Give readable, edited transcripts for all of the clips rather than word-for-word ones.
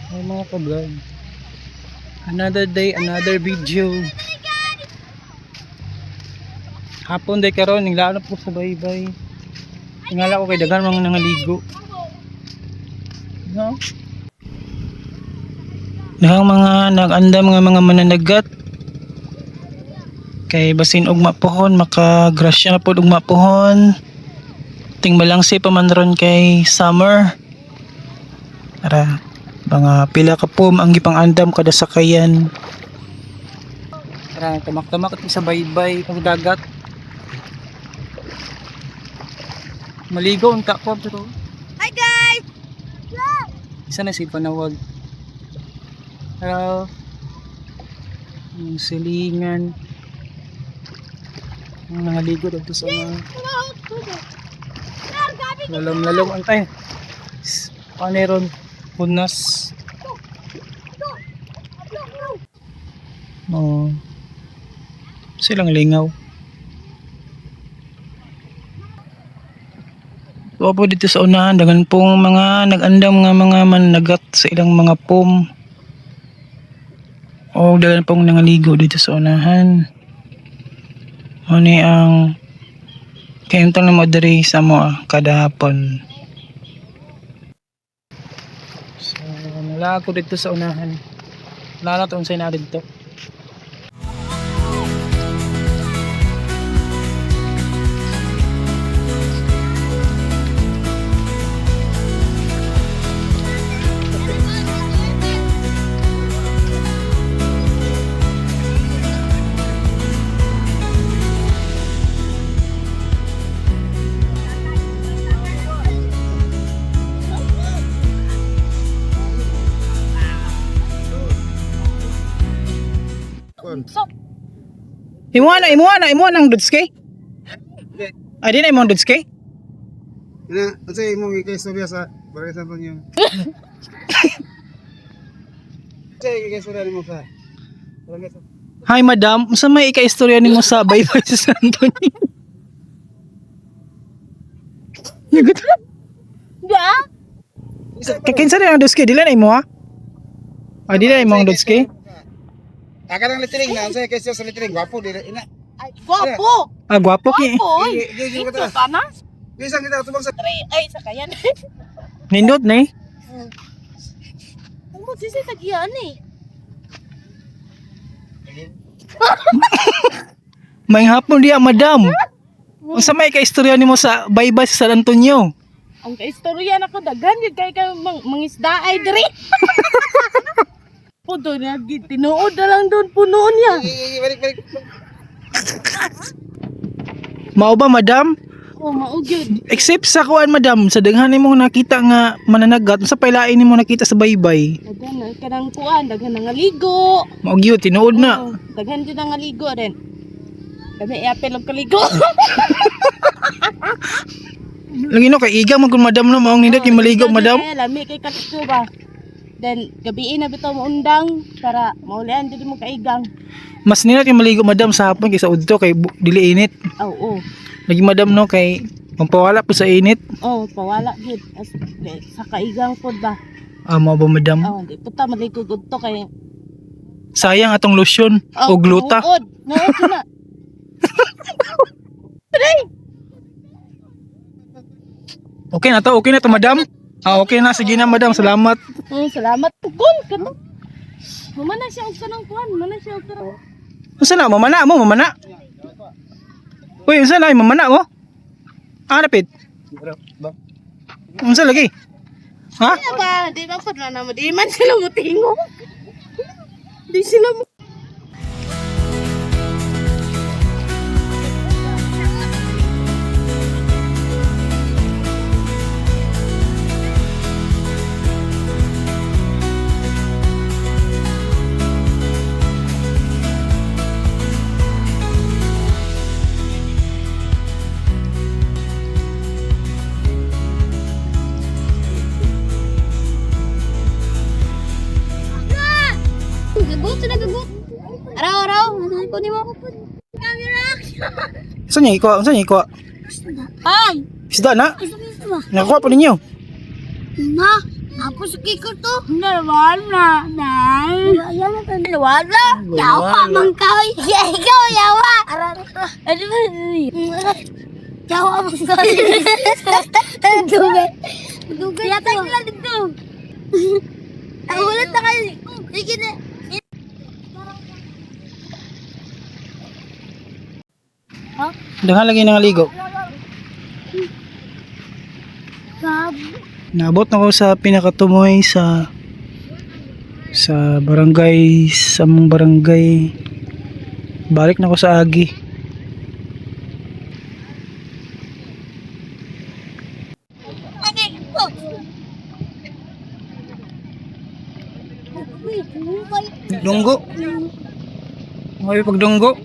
Ay mga ka-vlog, another day, another video. Hapon day karon, ninglaan po sa baybay. Tingala ko kay dagan mga nangaligo. No? Daghang mga nag-andam nga mga mananagat. Kay basin ugma pohon, makagrasya na po ugma pohon. Ting balangsi pa man ron kay summer. Para mga pila ka pum ang gipang andam kada sakayan. Para tamak-tamak sa baybay pag dagat. Maligo unta ko pero. Hi guys. Isa na si panawag. Hello. Yung silingan. Yung nangaligo dito sa mga lalong ang tayo. Paneron punas. Oh. Silang lingaw. Tuwa po dito sa unahan, dagan pong mga nag-andam nga mga managat sa ilang mga pom. O dagan pong nangaligo dito sa unahan. Ano ang kayong na mo diri sa mo kada hapon. So, nala ko dito sa unahan. Nala to unsay na dito. Imo ang dudske? Ay di na imo ang dudske? Ina, kasi imong ikaistorya sa Barangay Santo Niño. Kasi ikaistorya mo sa Barangay Santo. Hi madam, unsa may ika-istorya nimo sa baybay sa Santo Niño? Yagot. Ya. Kinsa na ang dudske? Dili na imo ha? Ay di na imo ang dudske? Aka nang letring na, sa ikaistorya sa letring, gwapo dili ina. Ay, guwapo. Ah gwapo ki. Guwapo. Gigi Ito ka ta. sana. Bisa kita tumang sa Ay, sakayan. Nindot na eh. Ang mo sisi tagian eh. May hapon diya madam. Unsa may ika-istorya nimo sa baybay sa San Antonio? Ang kaistorya na ko dagan yun kay mangisda ay diri. Puto na tinuod na lang doon puno niya. balik. Mao ba madam? Oh, maugyod. Except sa kuan madam, sa daghan nimong nakita nga mananagat, unsa pailain nimo nakita sa baybay? Dagan na kanang kuan, dagan na ngaligo. Mao gyud tinuod na. Oh, daghan din na ngaligo din. Dami iapil og kaligo. Lagi no kay iga man kun madam no maong nindot yung maligo madam. Ay, lami kay kaligo ba. Then gabi na bitaw mo undang para maulian dili mo kaigang. Mas nindot yung maligo madam sa hapon kaysa udto kay dili init. Oo. Lagi madam no kay mampawala po sa init. Oh, pawala gid as sa kaigang pod ba. Ah mao ba madam? Oh, di puta maligo gud to kay Sayang atong lotion o gluta. Nuod na. Okay na to madam. Ah okay na sige na madam, salamat. Salamat tugol kano. Mamana siya og sanang kuan, mana siya og sanang. Unsa na mamana? Uy, unsa na mamana mo? Ah napit. Unsa lagi? Ha? Ano ba? Di ba pud na mo di man sila mo tingo. Di sila mo. Gagot na gagot. Araw. Ko ni mo. Camera action. Unsa niya iko? Ay. Isda na? Isa ba? Nakuha po ninyo. Ma. Ako sa kiko to. Nawala na. Nawala? Yawa man kay. Ikaw yawa. Ano ba? Yawa man kay. Dugay. Dugay. Yata nila dito. Ay, ulit na kayo. Sige na. Dahil lagi nangaligo. Naabot na ko sa pinakatumoy sa barangay, sa mong barangay. Balik na ko sa agi. Dunggo. May pagdunggo.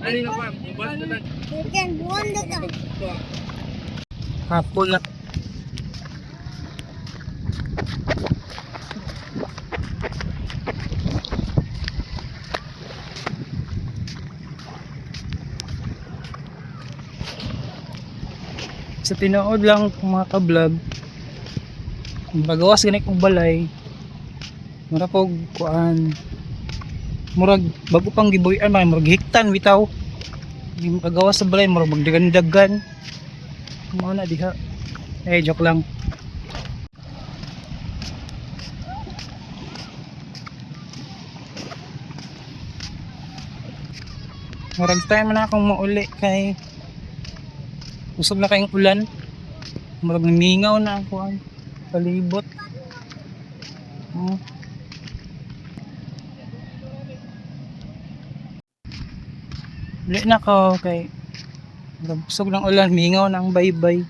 Hapon na. Sa tinood lang kung mga ka-vlog, bagawas ganit kong balay, mura po kuan, murag bago pang gibuyan, murag hiktan bitaw, yung pagawas sa balay, murag magdagan-dagan, mga na diha, joke lang. Murag time na akong mauli kay usog na kayong ulan. Murag ningaw na ako ang palibot. Uli na ko kay murag usog ng ulan, mingaw na ang baybay.